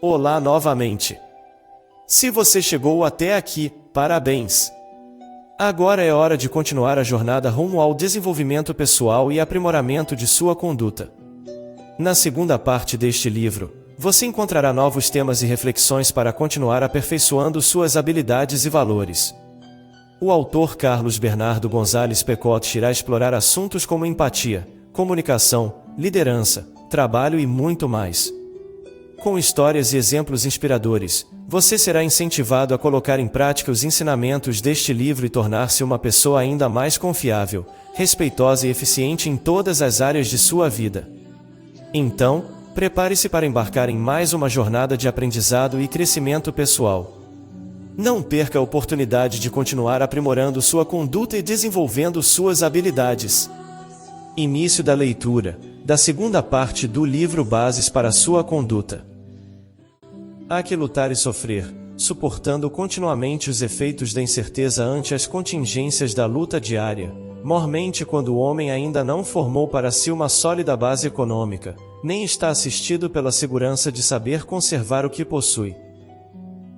Olá novamente. Se você chegou até aqui, parabéns! Agora é hora de continuar a jornada rumo ao desenvolvimento pessoal e aprimoramento de sua conduta. Na segunda parte deste livro, você encontrará novos temas e reflexões para continuar aperfeiçoando suas habilidades e valores. O autor Carlos Bernardo Gonzalez Pecot irá explorar assuntos como empatia, comunicação, liderança, trabalho e muito mais. Com histórias e exemplos inspiradores, você será incentivado a colocar em prática os ensinamentos deste livro e tornar-se uma pessoa ainda mais confiável, respeitosa e eficiente em todas as áreas de sua vida. Então, prepare-se para embarcar em mais uma jornada de aprendizado e crescimento pessoal. Não perca a oportunidade de continuar aprimorando sua conduta e desenvolvendo suas habilidades. Início da leitura da segunda parte do livro Bases para sua Conduta. Há que lutar e sofrer, suportando continuamente os efeitos da incerteza ante as contingências da luta diária, mormente quando o homem ainda não formou para si uma sólida base econômica, nem está assistido pela segurança de saber conservar o que possui.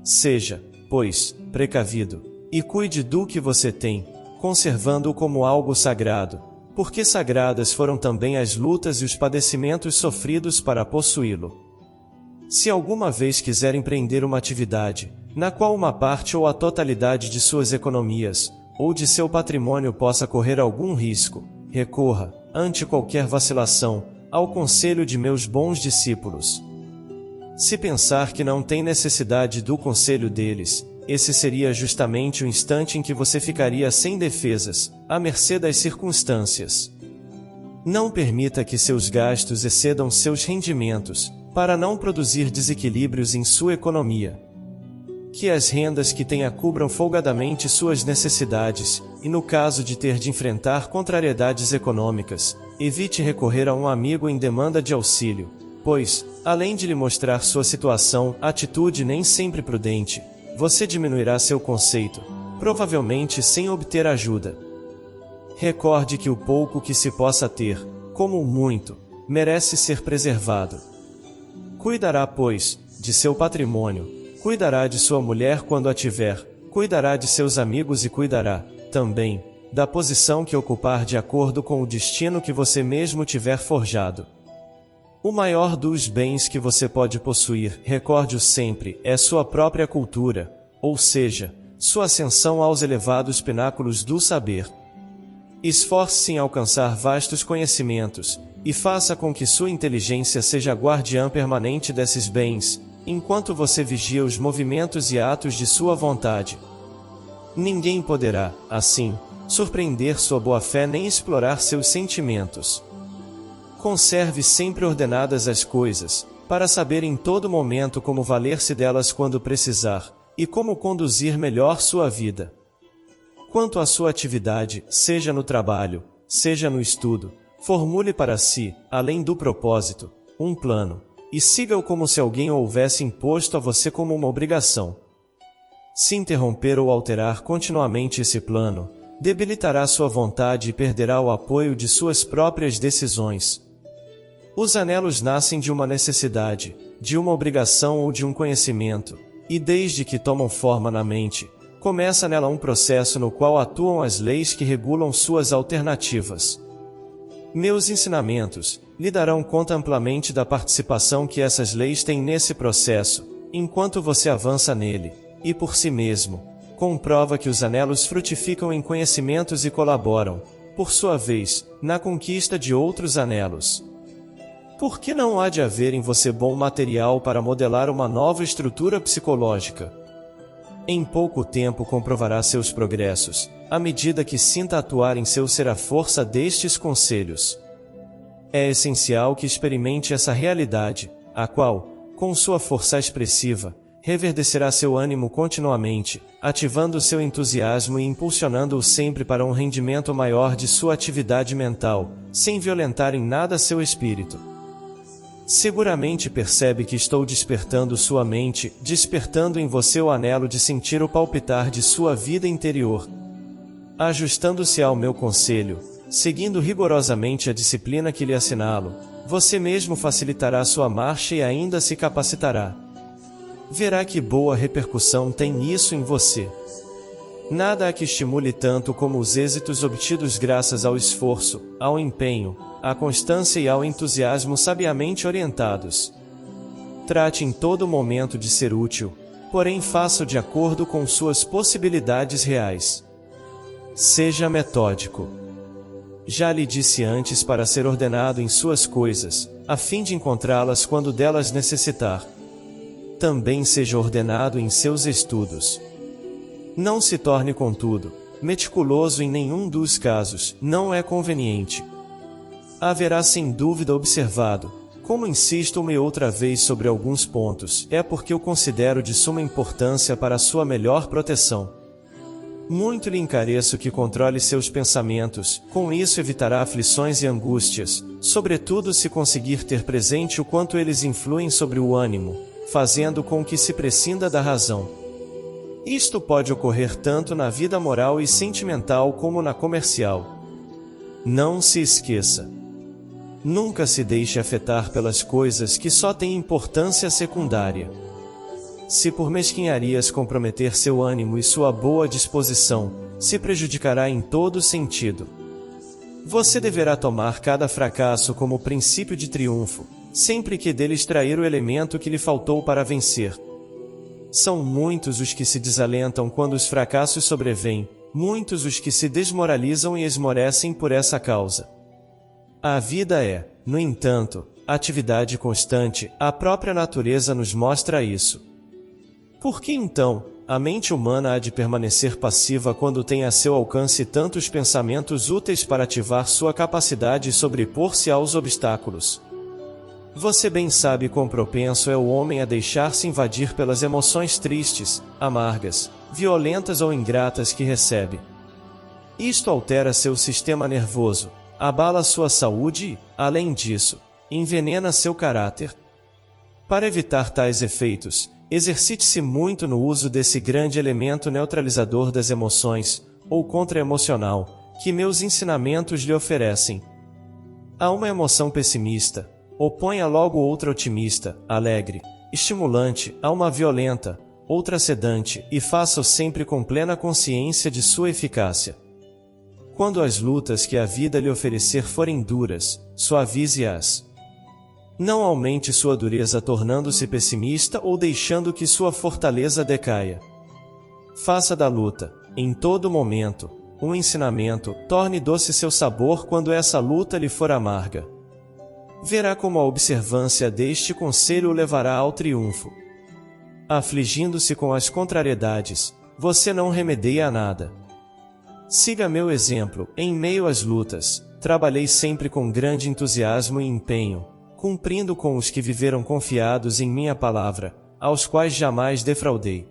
Seja, pois, precavido, e cuide do que você tem, conservando-o como algo sagrado, porque sagradas foram também as lutas e os padecimentos sofridos para possuí-lo. Se alguma vez quiser empreender uma atividade, na qual uma parte ou a totalidade de suas economias, ou de seu patrimônio possa correr algum risco, recorra, ante qualquer vacilação, ao conselho de meus bons discípulos. Se pensar que não tem necessidade do conselho deles, esse seria justamente o instante em que você ficaria sem defesas, à mercê das circunstâncias. Não permita que seus gastos excedam seus rendimentos, para não produzir desequilíbrios em sua economia. Que as rendas que tenha cubram folgadamente suas necessidades, e no caso de ter de enfrentar contrariedades econômicas, evite recorrer a um amigo em demanda de auxílio, pois, além de lhe mostrar sua situação, atitude nem sempre prudente, você diminuirá seu conceito, provavelmente sem obter ajuda. Recorde que o pouco que se possa ter, como o muito, merece ser preservado. Cuidará, pois, de seu patrimônio, cuidará de sua mulher quando a tiver, cuidará de seus amigos e cuidará, também, da posição que ocupar de acordo com o destino que você mesmo tiver forjado. O maior dos bens que você pode possuir, recorde-o sempre, é sua própria cultura, ou seja, sua ascensão aos elevados pináculos do saber. Esforce-se em alcançar vastos conhecimentos, e faça com que sua inteligência seja guardiã permanente desses bens, enquanto você vigia os movimentos e atos de sua vontade. Ninguém poderá, assim, surpreender sua boa-fé nem explorar seus sentimentos. Conserve sempre ordenadas as coisas, para saber em todo momento como valer-se delas quando precisar, e como conduzir melhor sua vida. Quanto à sua atividade, seja no trabalho, seja no estudo, formule para si, além do propósito, um plano, e siga-o como se alguém o houvesse imposto a você como uma obrigação. Se interromper ou alterar continuamente esse plano, debilitará sua vontade e perderá o apoio de suas próprias decisões. Os anelos nascem de uma necessidade, de uma obrigação ou de um conhecimento, e desde que tomam forma na mente, começa nela um processo no qual atuam as leis que regulam suas alternativas. Meus ensinamentos lhe darão conta amplamente da participação que essas leis têm nesse processo, enquanto você avança nele, e por si mesmo, comprova que os anelos frutificam em conhecimentos e colaboram, por sua vez, na conquista de outros anelos. Por que não há de haver em você bom material para modelar uma nova estrutura psicológica? Em pouco tempo comprovará seus progressos, à medida que sinta atuar em seu ser a força destes conselhos. É essencial que experimente essa realidade, a qual, com sua força expressiva, reverdecerá seu ânimo continuamente, ativando seu entusiasmo e impulsionando-o sempre para um rendimento maior de sua atividade mental, sem violentar em nada seu espírito. Seguramente percebe que estou despertando sua mente, despertando em você o anelo de sentir o palpitar de sua vida interior. Ajustando-se ao meu conselho, seguindo rigorosamente a disciplina que lhe assinalo, você mesmo facilitará sua marcha e ainda se capacitará. verá que boa repercussão tem isso em você. Nada há que estimule tanto como os êxitos obtidos graças ao esforço, ao empenho, à constância e ao entusiasmo sabiamente orientados. Trate em todo momento de ser útil, porém faça-o de acordo com suas possibilidades reais. Seja metódico. Já lhe disse antes para ser ordenado em suas coisas, a fim de encontrá-las quando delas necessitar. Também seja ordenado em seus estudos. Não se torne, contudo, meticuloso em nenhum dos casos, não é conveniente. Haverá sem dúvida observado, como insisto uma e outra vez sobre alguns pontos, é porque eu considero de suma importância para a sua melhor proteção. Muito lhe encareço que controle seus pensamentos, com isso evitará aflições e angústias, sobretudo se conseguir ter presente o quanto eles influem sobre o ânimo, fazendo com que se prescinda da razão. Isto pode ocorrer tanto na vida moral e sentimental como na comercial. Não se esqueça. Nunca se deixe afetar pelas coisas que só têm importância secundária. Se por mesquinharias comprometer seu ânimo e sua boa disposição, se prejudicará em todo sentido. Você deverá tomar cada fracasso como princípio de triunfo, sempre que dele extrair o elemento que lhe faltou para vencer. São muitos os que se desalentam quando os fracassos sobrevêm, muitos os que se desmoralizam e esmorecem por essa causa. A vida é, no entanto, atividade constante, a própria natureza nos mostra isso. Por que então, a mente humana há de permanecer passiva quando tem a seu alcance tantos pensamentos úteis para ativar sua capacidade e sobrepor-se aos obstáculos? Você bem sabe quão propenso é o homem a deixar-se invadir pelas emoções tristes, amargas, violentas ou ingratas que recebe. Isto altera seu sistema nervoso, abala sua saúde e, além disso, envenena seu caráter. Para evitar tais efeitos, exercite-se muito no uso desse grande elemento neutralizador das emoções, ou contra-emocional, que meus ensinamentos lhe oferecem. A uma emoção pessimista, oponha logo outra otimista, alegre, estimulante, a uma violenta, outra sedante, e faça-o sempre com plena consciência de sua eficácia. Quando as lutas que a vida lhe oferecer forem duras, suavize-as. Não aumente sua dureza tornando-se pessimista ou deixando que sua fortaleza decaia. Faça da luta, em todo momento, um ensinamento, torne doce seu sabor quando essa luta lhe for amarga. Verá como a observância deste conselho o levará ao triunfo. Afligindo-se com as contrariedades, você não remedeia a nada. Siga meu exemplo, em meio às lutas, trabalhei sempre com grande entusiasmo e empenho, cumprindo com os que viveram confiados em minha palavra, aos quais jamais defraudei.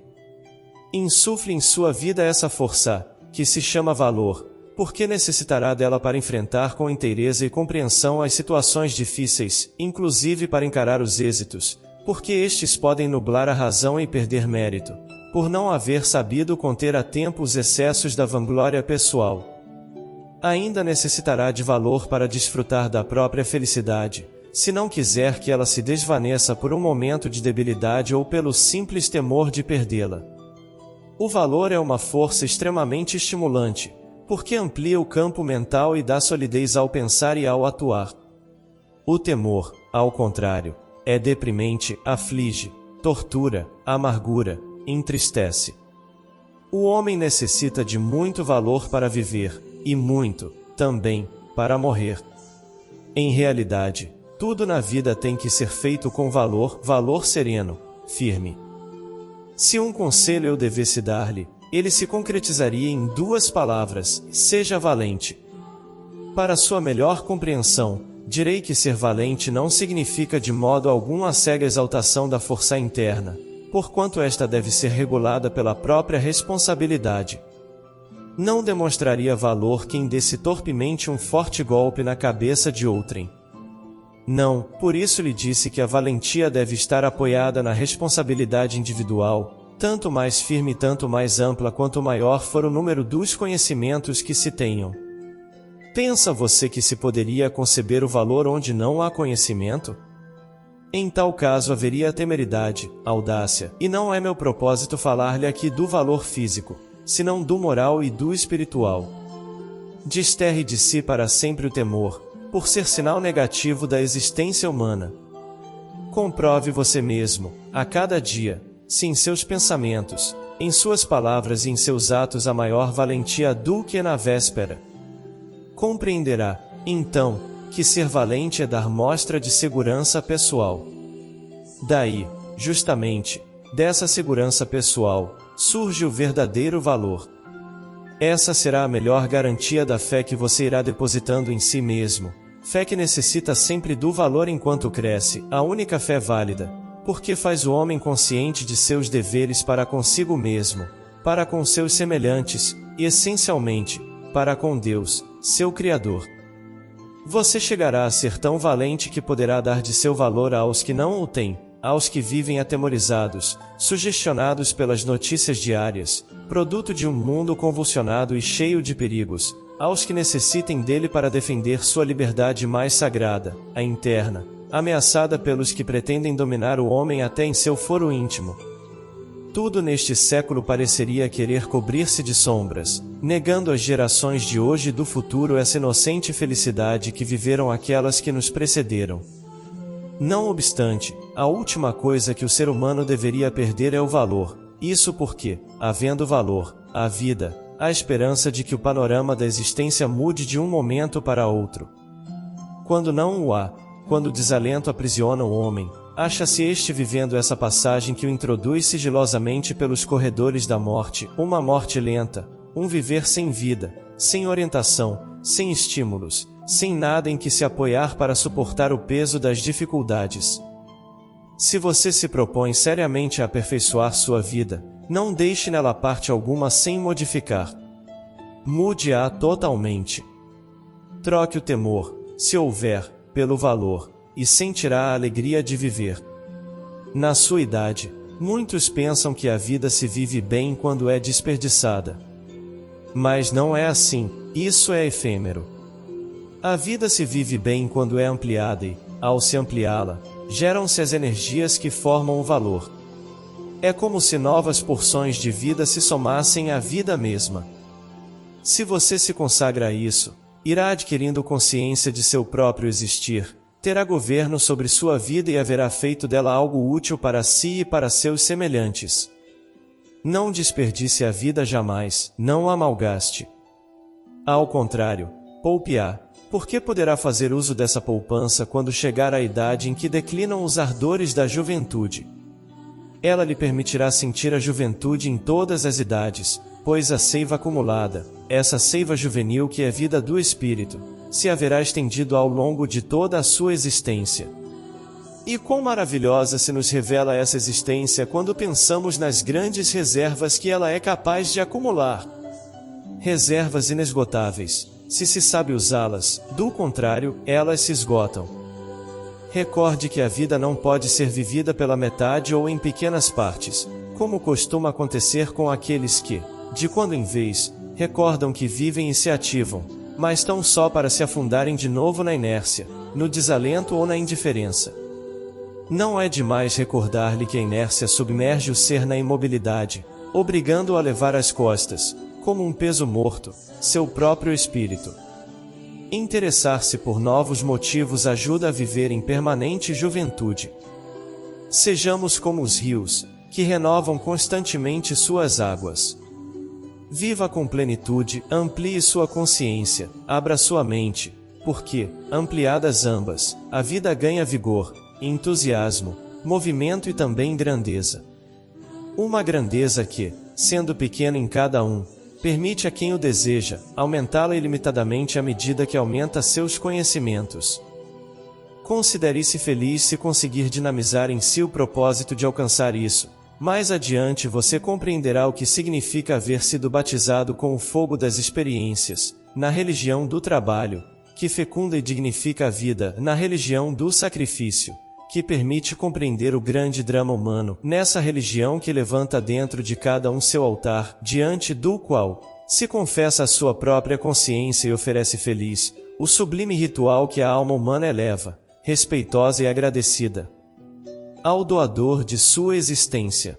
Insufle em sua vida essa força, que se chama valor, porque necessitará dela para enfrentar com inteireza e compreensão as situações difíceis, inclusive para encarar os êxitos, porque estes podem nublar a razão e perder mérito, por não haver sabido conter a tempo os excessos da vanglória pessoal. Ainda necessitará de valor para desfrutar da própria felicidade, se não quiser que ela se desvaneça por um momento de debilidade ou pelo simples temor de perdê-la. O valor é uma força extremamente estimulante, porque amplia o campo mental e dá solidez ao pensar e ao atuar. O temor, ao contrário, é deprimente, aflige, tortura, amargura, entristece. O homem necessita de muito valor para viver, e muito, também, para morrer. Em realidade, tudo na vida tem que ser feito com valor, valor sereno, firme. Se um conselho eu devesse dar-lhe, ele se concretizaria em duas palavras: seja valente. Para sua melhor compreensão, direi que ser valente não significa de modo algum a cega exaltação da força interna, porquanto esta deve ser regulada pela própria responsabilidade. Não demonstraria valor quem desse torpemente um forte golpe na cabeça de outrem. Não, por isso lhe disse que a valentia deve estar apoiada na responsabilidade individual, tanto mais firme e tanto mais ampla quanto maior for o número dos conhecimentos que se tenham. Pensa você que se poderia conceber o valor onde não há conhecimento? Em tal caso haveria a temeridade, a audácia, e não é meu propósito falar-lhe aqui do valor físico, senão do moral e do espiritual. Desterre de si para sempre o temor, por ser sinal negativo da existência humana. Comprove você mesmo, a cada dia, se em seus pensamentos, em suas palavras e em seus atos há maior valentia do que na véspera. Compreenderá, então, que ser valente é dar mostra de segurança pessoal. Daí, justamente, dessa segurança pessoal, surge o verdadeiro valor. Essa será a melhor garantia da fé que você irá depositando em si mesmo, fé que necessita sempre do valor enquanto cresce, a única fé válida, porque faz o homem consciente de seus deveres para consigo mesmo, para com seus semelhantes, e essencialmente, para com Deus, seu Criador. Você chegará a ser tão valente que poderá dar de seu valor aos que não o têm, aos que vivem atemorizados, sugestionados pelas notícias diárias, produto de um mundo convulsionado e cheio de perigos, aos que necessitem dele para defender sua liberdade mais sagrada, a interna, ameaçada pelos que pretendem dominar o homem até em seu foro íntimo. Tudo neste século pareceria querer cobrir-se de sombras, negando às gerações de hoje e do futuro essa inocente felicidade que viveram aquelas que nos precederam. Não obstante, a última coisa que o ser humano deveria perder é o valor, isso porque, havendo valor, há vida, há esperança de que o panorama da existência mude de um momento para outro. Quando não o há, quando o desalento aprisiona o homem, acha-se este vivendo essa passagem que o introduz sigilosamente pelos corredores da morte, uma morte lenta, um viver sem vida, sem orientação, sem estímulos, sem nada em que se apoiar para suportar o peso das dificuldades. Se você se propõe seriamente a aperfeiçoar sua vida, não deixe nela parte alguma sem modificar. Mude-a totalmente. Troque o temor, se houver, pelo valor, e sentirá a alegria de viver. Na sua idade, muitos pensam que a vida se vive bem quando é desperdiçada. Mas não é assim, isso é efêmero. A vida se vive bem quando é ampliada e, ao se ampliá-la, geram-se as energias que formam o valor. É como se novas porções de vida se somassem à vida mesma. Se você se consagra a isso, irá adquirindo consciência de seu próprio existir, terá governo sobre sua vida e haverá feito dela algo útil para si e para seus semelhantes. Não desperdice a vida jamais, não a malgaste. Ao contrário, poupe-a, porque poderá fazer uso dessa poupança quando chegar à idade em que declinam os ardores da juventude. Ela lhe permitirá sentir a juventude em todas as idades, pois a seiva acumulada, essa seiva juvenil que é vida do espírito, se haverá estendido ao longo de toda a sua existência. E quão maravilhosa se nos revela essa existência quando pensamos nas grandes reservas que ela é capaz de acumular. Reservas inesgotáveis, se sabe usá-las, do contrário, elas se esgotam. Recorde que a vida não pode ser vivida pela metade ou em pequenas partes, como costuma acontecer com aqueles que, de quando em vez, recordam que vivem e se ativam, mas tão só para se afundarem de novo na inércia, no desalento ou na indiferença. Não é demais recordar-lhe que a inércia submerge o ser na imobilidade, obrigando-o a levar às costas, como um peso morto, seu próprio espírito. Interessar-se por novos motivos ajuda a viver em permanente juventude. Sejamos como os rios, que renovam constantemente suas águas. Viva com plenitude, amplie sua consciência, abra sua mente, porque, ampliadas ambas, a vida ganha vigor, entusiasmo, movimento e também grandeza. Uma grandeza que, sendo pequena em cada um, permite a quem o deseja, aumentá-la ilimitadamente à medida que aumenta seus conhecimentos. Considere-se feliz se conseguir dinamizar em si o propósito de alcançar isso. Mais adiante você compreenderá o que significa haver sido batizado com o fogo das experiências, na religião do trabalho, que fecunda e dignifica a vida, na religião do sacrifício, que permite compreender o grande drama humano, nessa religião que levanta dentro de cada um seu altar, diante do qual se confessa a sua própria consciência e oferece feliz, o sublime ritual que a alma humana eleva, respeitosa e agradecida. ao doador de sua existência.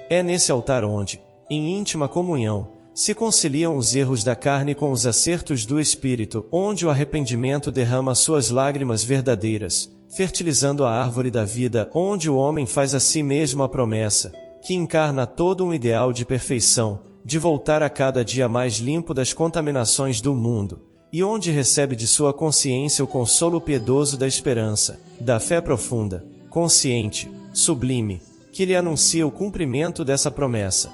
É nesse altar onde, em íntima comunhão, se conciliam os erros da carne com os acertos do espírito, onde o arrependimento derrama suas lágrimas verdadeiras, fertilizando a árvore da vida, onde o homem faz a si mesmo a promessa, que encarna todo um ideal de perfeição, de voltar a cada dia mais limpo das contaminações do mundo, e onde recebe de sua consciência o consolo piedoso da esperança, da fé profunda, consciente, sublime, que lhe anuncia o cumprimento dessa promessa.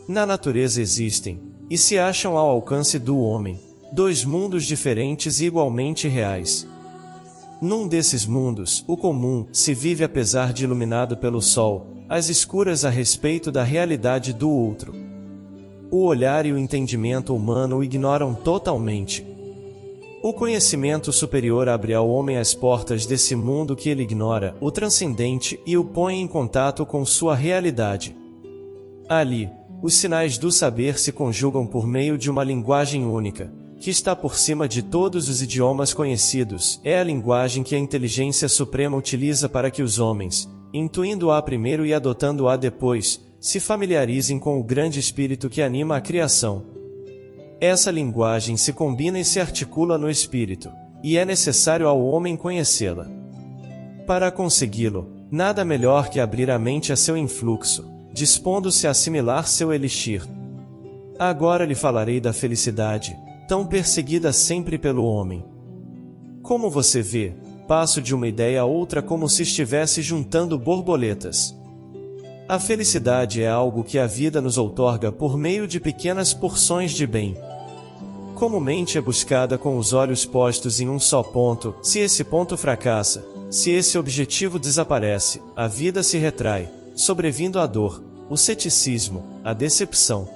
Na natureza existem, e se acham ao alcance do homem, dois mundos diferentes e igualmente reais. Num desses mundos, o comum, se vive apesar de iluminado pelo sol, às escuras a respeito da realidade do outro. O olhar e o entendimento humano o ignoram totalmente. O conhecimento superior abre ao homem as portas desse mundo que ele ignora, o transcendente, e o põe em contato com sua realidade. Ali, os sinais do saber se conjugam por meio de uma linguagem única, que está por cima de todos os idiomas conhecidos. É a linguagem que a inteligência suprema utiliza para que os homens, intuindo-a primeiro e adotando-a depois, se familiarizem com o grande espírito que anima a criação. Essa linguagem se combina e se articula no espírito, e é necessário ao homem conhecê-la. Para consegui-lo, nada melhor que abrir a mente a seu influxo, dispondo-se a assimilar seu elixir. Agora lhe falarei da felicidade, tão perseguida sempre pelo homem. Como você vê, passo de uma ideia a outra como se estivesse juntando borboletas. A felicidade é algo que a vida nos outorga por meio de pequenas porções de bem. Comumente é buscada com os olhos postos em um só ponto. Se esse ponto fracassa, se esse objetivo desaparece, a vida se retrai, sobrevindo a dor, o ceticismo, a decepção.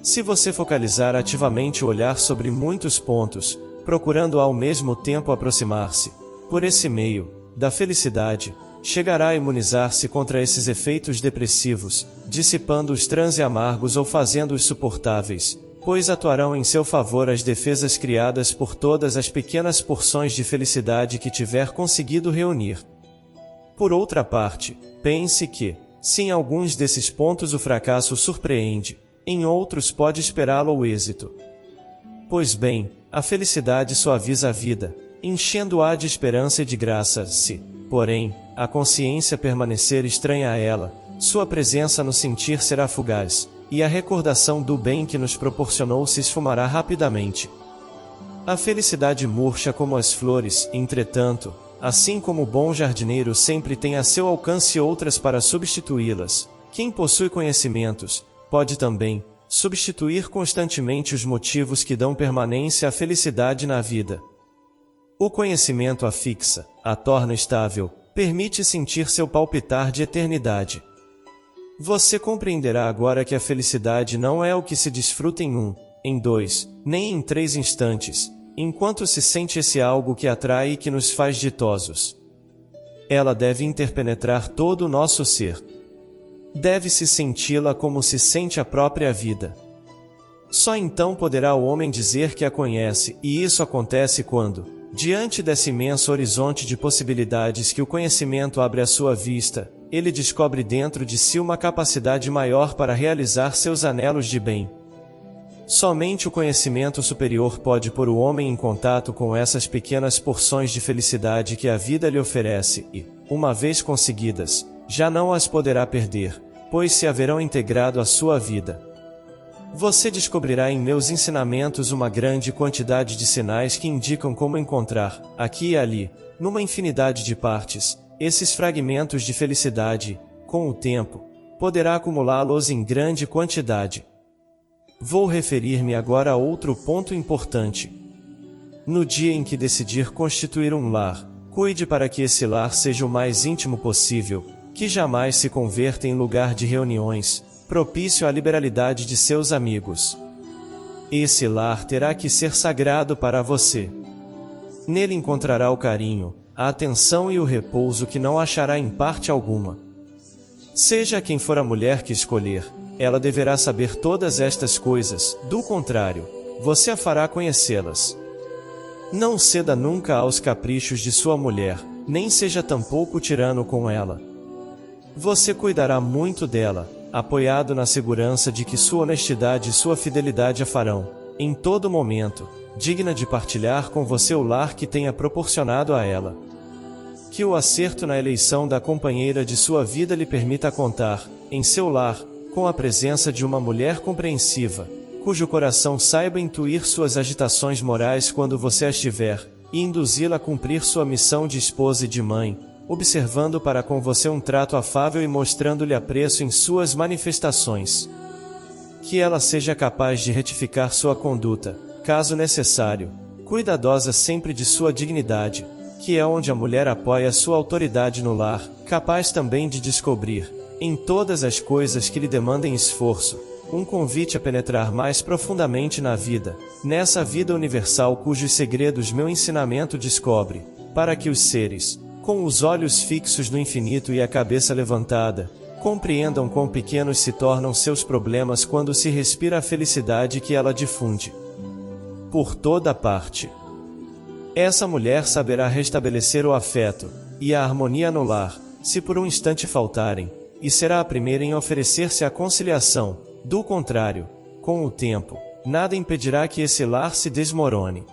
Se você focalizar ativamente o olhar sobre muitos pontos, procurando ao mesmo tempo aproximar-se, por esse meio, da felicidade, chegará a imunizar-se contra esses efeitos depressivos, dissipando os transe amargos ou fazendo-os suportáveis, pois atuarão em seu favor as defesas criadas por todas as pequenas porções de felicidade que tiver conseguido reunir. Por outra parte, pense que, se em alguns desses pontos o fracasso surpreende, em outros pode esperá-lo o êxito. Pois bem, a felicidade suaviza a vida, enchendo-a de esperança e de graça. Se, porém, a consciência permanecer estranha a ela, sua presença no sentir será fugaz, e a recordação do bem que nos proporcionou se esfumará rapidamente. A felicidade murcha como as flores, entretanto, assim como o bom jardineiro sempre tem a seu alcance outras para substituí-las, quem possui conhecimentos, pode também substituir constantemente os motivos que dão permanência à felicidade na vida. O conhecimento a fixa, a torna estável, permite sentir seu palpitar de eternidade. Você compreenderá agora que a felicidade não é o que se desfruta em um, em dois, nem em 3 instantes, enquanto se sente esse algo que atrai e que nos faz ditosos. Ela deve interpenetrar todo o nosso ser. Deve-se senti-la como se sente a própria vida. Só então poderá o homem dizer que a conhece, e isso acontece quando, diante desse imenso horizonte de possibilidades que o conhecimento abre à sua vista, ele descobre dentro de si uma capacidade maior para realizar seus anelos de bem. Somente o conhecimento superior pode pôr o homem em contato com essas pequenas porções de felicidade que a vida lhe oferece e, uma vez conseguidas, já não as poderá perder, pois se haverão integrado à sua vida. Você descobrirá em meus ensinamentos uma grande quantidade de sinais que indicam como encontrar, aqui e ali, numa infinidade de partes, esses fragmentos de felicidade. Com o tempo, poderá acumulá-los em grande quantidade. Vou referir-me agora a outro ponto importante. No dia em que decidir constituir um lar, cuide para que esse lar seja o mais íntimo possível, que jamais se converta em lugar de reuniões, propício à liberalidade de seus amigos. Esse lar terá que ser sagrado para você. Nele encontrará o carinho, a atenção e o repouso que não achará em parte alguma. Seja quem for a mulher que escolher, ela deverá saber todas estas coisas, do contrário, você a fará conhecê-las. Não ceda nunca aos caprichos de sua mulher, nem seja tampouco tirano com ela. Você cuidará muito dela, apoiado na segurança de que sua honestidade e sua fidelidade a farão, em todo momento, digna de partilhar com você o lar que tenha proporcionado a ela. Que o acerto na eleição da companheira de sua vida lhe permita contar, em seu lar, com a presença de uma mulher compreensiva, cujo coração saiba intuir suas agitações morais quando você as tiver, e induzi-la a cumprir sua missão de esposa e de mãe, observando para com você um trato afável e mostrando-lhe apreço em suas manifestações. Que ela seja capaz de retificar sua conduta, caso necessário, cuidadosa sempre de sua dignidade, que é onde a mulher apoia sua autoridade no lar, capaz também de descobrir, em todas as coisas que lhe demandem esforço, um convite a penetrar mais profundamente na vida, nessa vida universal cujos segredos meu ensinamento descobre, para que os seres, com os olhos fixos no infinito e a cabeça levantada, compreendam quão pequenos se tornam seus problemas quando se respira a felicidade que ela difunde por toda parte. Essa mulher saberá restabelecer o afeto e a harmonia no lar, se por um instante faltarem, e será a primeira em oferecer-se à conciliação. Do contrário, com o tempo, nada impedirá que esse lar se desmorone.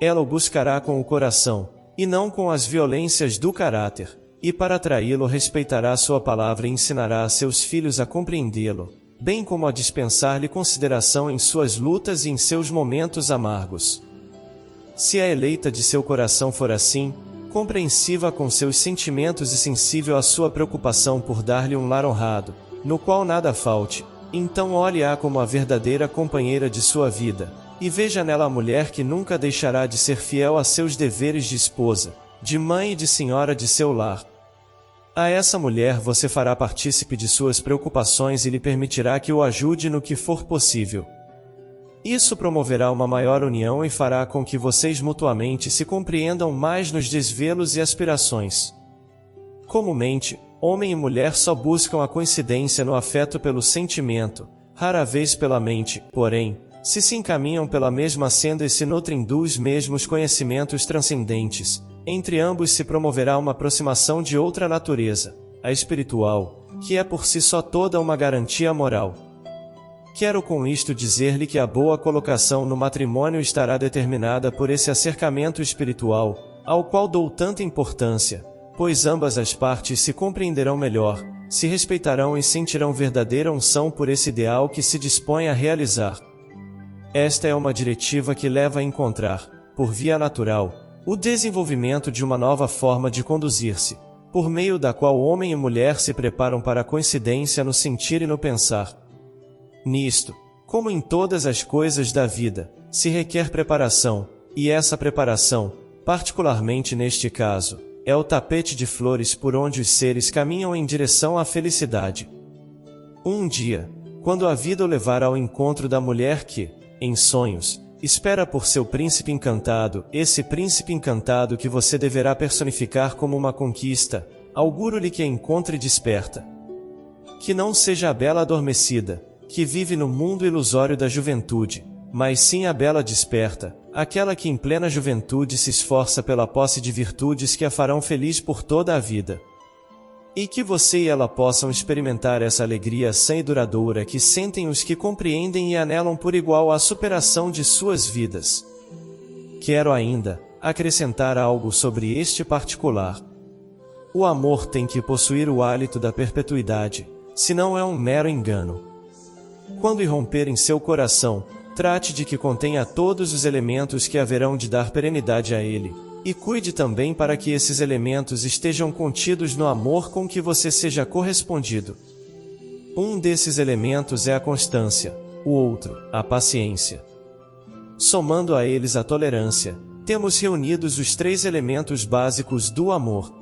Ela o buscará com o coração, e não com as violências do caráter, e para atraí-lo respeitará sua palavra e ensinará a seus filhos a compreendê-lo, bem como a dispensar-lhe consideração em suas lutas e em seus momentos amargos. Se a eleita de seu coração for assim, compreensiva com seus sentimentos e sensível à sua preocupação por dar-lhe um lar honrado, no qual nada falte, então olhe-a como a verdadeira companheira de sua vida, e veja nela a mulher que nunca deixará de ser fiel a seus deveres de esposa, de mãe e de senhora de seu lar. A essa mulher você fará partícipe de suas preocupações e lhe permitirá que o ajude no que for possível. Isso promoverá uma maior união e fará com que vocês mutuamente se compreendam mais nos desvelos e aspirações. Comumente, homem e mulher só buscam a coincidência no afeto pelo sentimento, rara vez pela mente, porém, se encaminham pela mesma senda e se nutrem dos mesmos conhecimentos transcendentes, entre ambos se promoverá uma aproximação de outra natureza, a espiritual, que é por si só toda uma garantia moral. Quero com isto dizer-lhe que a boa colocação no matrimônio estará determinada por esse acercamento espiritual, ao qual dou tanta importância, pois ambas as partes se compreenderão melhor, se respeitarão e sentirão verdadeira unção por esse ideal que se dispõe a realizar. Esta é uma diretiva que leva a encontrar, por via natural, o desenvolvimento de uma nova forma de conduzir-se, por meio da qual homem e mulher se preparam para a coincidência no sentir e no pensar. Nisto, como em todas as coisas da vida, se requer preparação, e essa preparação, particularmente neste caso, é o tapete de flores por onde os seres caminham em direção à felicidade. Um dia, quando a vida o levar ao encontro da mulher que, em sonhos, espera por seu príncipe encantado, esse príncipe encantado que você deverá personificar como uma conquista, auguro-lhe que a encontre desperta. Que não seja a bela adormecida, que vive no mundo ilusório da juventude, mas sim a bela desperta, aquela que em plena juventude se esforça pela posse de virtudes que a farão feliz por toda a vida. E que você e ela possam experimentar essa alegria sã e duradoura que sentem os que compreendem e anelam por igual à superação de suas vidas. Quero ainda acrescentar algo sobre este particular. O amor tem que possuir o hálito da perpetuidade, senão é um mero engano. Quando irromper em seu coração, trate de que contenha todos os elementos que haverão de dar perenidade a ele, e cuide também para que esses elementos estejam contidos no amor com que você seja correspondido. Um desses elementos é a constância, o outro, a paciência. Somando a eles a tolerância, temos reunidos os 3 elementos básicos do amor.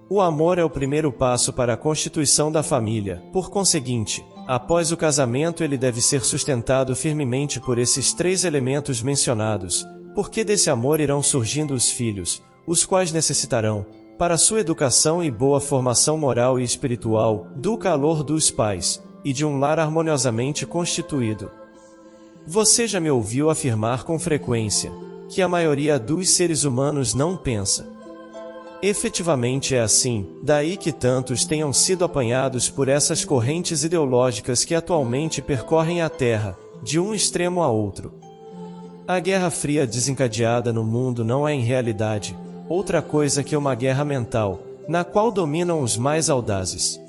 O amor é o primeiro passo para a constituição da família, por conseguinte, após o casamento ele deve ser sustentado firmemente por esses 3 elementos mencionados, porque desse amor irão surgindo os filhos, os quais necessitarão, para sua educação e boa formação moral e espiritual, do calor dos pais, e de um lar harmoniosamente constituído. Você já me ouviu afirmar com frequência, que a maioria dos seres humanos não pensa. Efetivamente é assim, daí que tantos tenham sido apanhados por essas correntes ideológicas que atualmente percorrem a Terra, de um extremo a outro. A Guerra Fria desencadeada no mundo não é em realidade outra coisa que uma guerra mental, na qual dominam os mais audazes.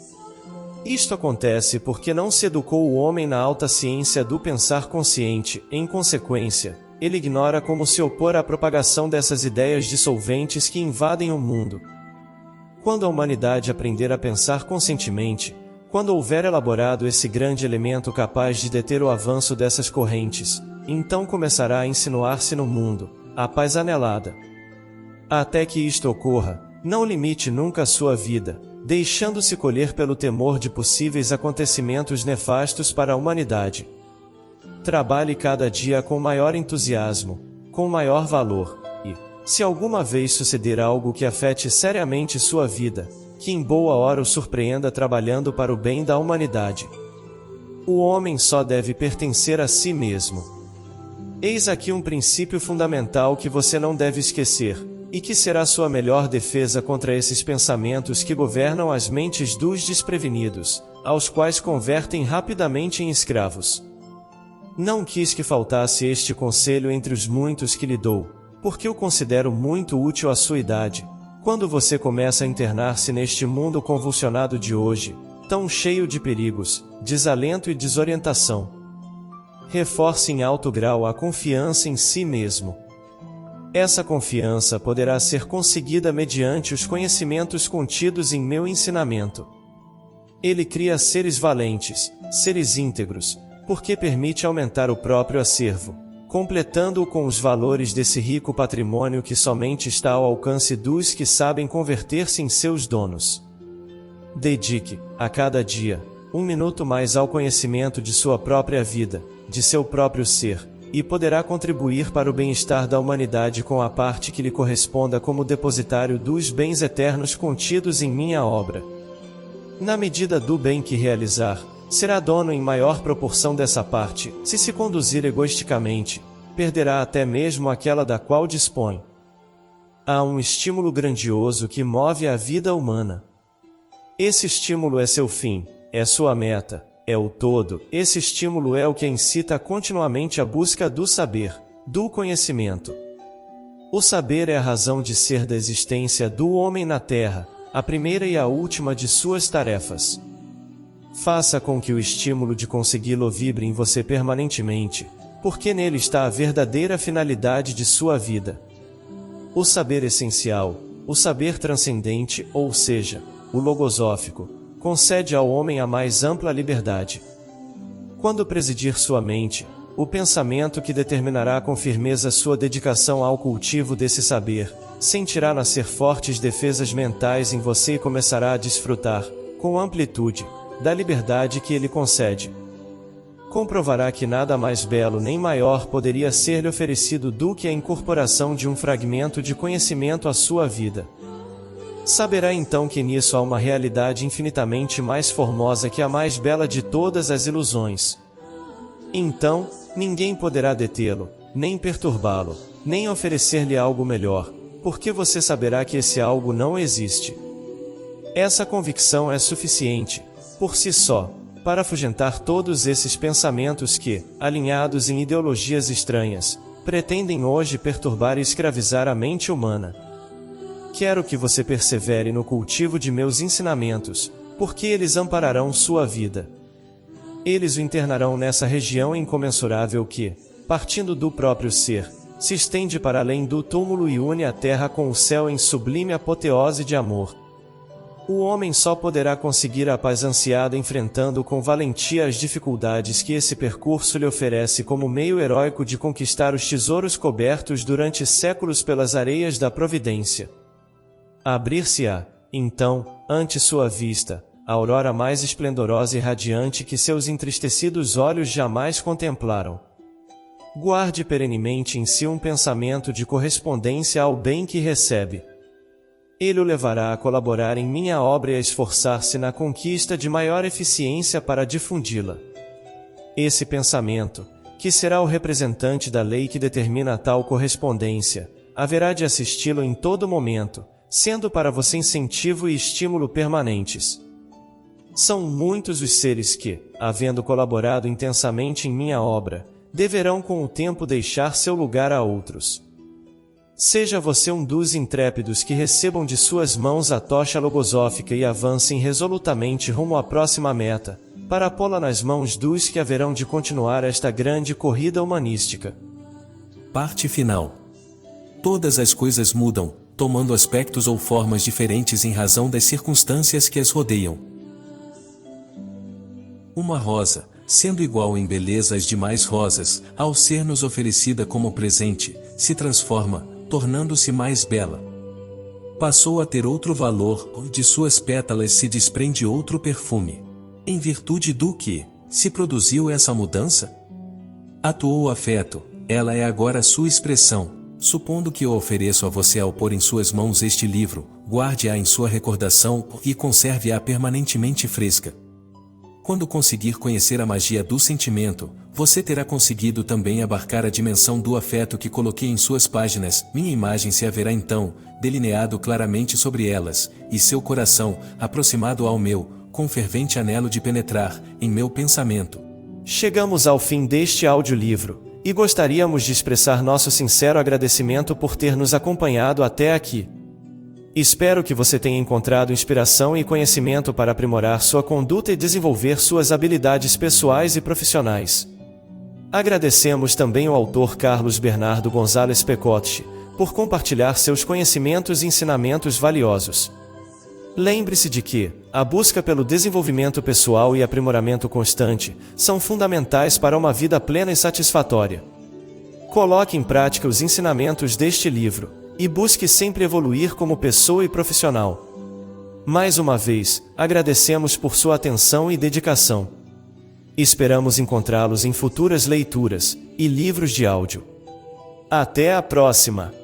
Isto acontece porque não se educou o homem na alta ciência do pensar consciente, em consequência, ele ignora como se opor à propagação dessas ideias dissolventes que invadem o mundo. Quando a humanidade aprender a pensar conscientemente, quando houver elaborado esse grande elemento capaz de deter o avanço dessas correntes, então começará a insinuar-se no mundo a paz anelada. Até que isto ocorra, não limite nunca a sua vida, deixando-se colher pelo temor de possíveis acontecimentos nefastos para a humanidade. Trabalhe cada dia com maior entusiasmo, com maior valor, e, se alguma vez suceder algo que afete seriamente sua vida, que em boa hora o surpreenda trabalhando para o bem da humanidade. O homem só deve pertencer a si mesmo. Eis aqui um princípio fundamental que você não deve esquecer, e que será sua melhor defesa contra esses pensamentos que governam as mentes dos desprevenidos, aos quais convertem rapidamente em escravos. Não quis que faltasse este conselho entre os muitos que lhe dou, porque o considero muito útil à sua idade, quando você começa a internar-se neste mundo convulsionado de hoje, tão cheio de perigos, desalento e desorientação. Reforce em alto grau a confiança em si mesmo. Essa confiança poderá ser conseguida mediante os conhecimentos contidos em meu ensinamento. Ele cria seres valentes, seres íntegros, porque permite aumentar o próprio acervo, completando-o com os valores desse rico patrimônio que somente está ao alcance dos que sabem converter-se em seus donos. Dedique, a cada dia, 1 minuto mais ao conhecimento de sua própria vida, de seu próprio ser, e poderá contribuir para o bem-estar da humanidade com a parte que lhe corresponda como depositário dos bens eternos contidos em minha obra. Na medida do bem que realizar, será dono em maior proporção dessa parte. Se se conduzir egoisticamente, perderá até mesmo aquela da qual dispõe. Há um estímulo grandioso que move a vida humana. Esse estímulo é seu fim, é sua meta, é o todo. Esse estímulo é o que incita continuamente a busca do saber, do conhecimento. O saber é a razão de ser da existência do homem na Terra, a primeira e a última de suas tarefas. Faça com que o estímulo de consegui-lo vibre em você permanentemente, porque nele está a verdadeira finalidade de sua vida. O saber essencial, o saber transcendente, ou seja, o logosófico, concede ao homem a mais ampla liberdade. Quando presidir sua mente, o pensamento que determinará com firmeza sua dedicação ao cultivo desse saber, sentirá nascer fortes defesas mentais em você e começará a desfrutar, com amplitude, da liberdade que ele concede. Comprovará que nada mais belo nem maior poderia ser-lhe oferecido do que a incorporação de um fragmento de conhecimento à sua vida. Saberá então que nisso há uma realidade infinitamente mais formosa que a mais bela de todas as ilusões. Então, ninguém poderá detê-lo, nem perturbá-lo, nem oferecer-lhe algo melhor, porque você saberá que esse algo não existe. Essa convicção é suficiente, por si só, para afugentar todos esses pensamentos que, alinhados em ideologias estranhas, pretendem hoje perturbar e escravizar a mente humana. Quero que você persevere no cultivo de meus ensinamentos, porque eles ampararão sua vida. Eles o internarão nessa região incomensurável que, partindo do próprio ser, se estende para além do túmulo e une a terra com o céu em sublime apoteose de amor. O homem só poderá conseguir a paz ansiada enfrentando com valentia as dificuldades que esse percurso lhe oferece como meio heróico de conquistar os tesouros cobertos durante séculos pelas areias da providência. Abrir-se-á, então, ante sua vista, a aurora mais esplendorosa e radiante que seus entristecidos olhos jamais contemplaram. Guarde perenemente em si um pensamento de correspondência ao bem que recebe. Ele o levará a colaborar em minha obra e a esforçar-se na conquista de maior eficiência para difundi-la. Esse pensamento, que será o representante da lei que determina tal correspondência, haverá de assisti-lo em todo momento, sendo para você incentivo e estímulo permanentes. São muitos os seres que, havendo colaborado intensamente em minha obra, deverão com o tempo deixar seu lugar a outros. Seja você um dos intrépidos que recebam de suas mãos a tocha logosófica e avancem resolutamente rumo à próxima meta, para pô-la nas mãos dos que haverão de continuar esta grande corrida humanística. Parte final. Todas as coisas mudam, tomando aspectos ou formas diferentes em razão das circunstâncias que as rodeiam. Uma rosa, sendo igual em beleza às demais rosas, ao ser-nos oferecida como presente, se transforma, tornando-se mais bela. Passou a ter outro valor, de suas pétalas se desprende outro perfume. Em virtude do que se produziu essa mudança? Atuou o afeto, ela é agora sua expressão. Supondo que eu ofereço a você ao pôr em suas mãos este livro, guarde-a em sua recordação e conserve-a permanentemente fresca. Quando conseguir conhecer a magia do sentimento, você terá conseguido também abarcar a dimensão do afeto que coloquei em suas páginas. Minha imagem se haverá então, delineado claramente sobre elas, e seu coração, aproximado ao meu, com fervente anelo de penetrar, em meu pensamento. Chegamos ao fim deste audiolivro, e gostaríamos de expressar nosso sincero agradecimento por ter nos acompanhado até aqui. Espero que você tenha encontrado inspiração e conhecimento para aprimorar sua conduta e desenvolver suas habilidades pessoais e profissionais. Agradecemos também ao autor Carlos Bernardo Gonzalez Pecotti, por compartilhar seus conhecimentos e ensinamentos valiosos. Lembre-se de que a busca pelo desenvolvimento pessoal e aprimoramento constante são fundamentais para uma vida plena e satisfatória. Coloque em prática os ensinamentos deste livro e busque sempre evoluir como pessoa e profissional. Mais uma vez, agradecemos por sua atenção e dedicação. Esperamos encontrá-los em futuras leituras e livros de áudio. Até a próxima!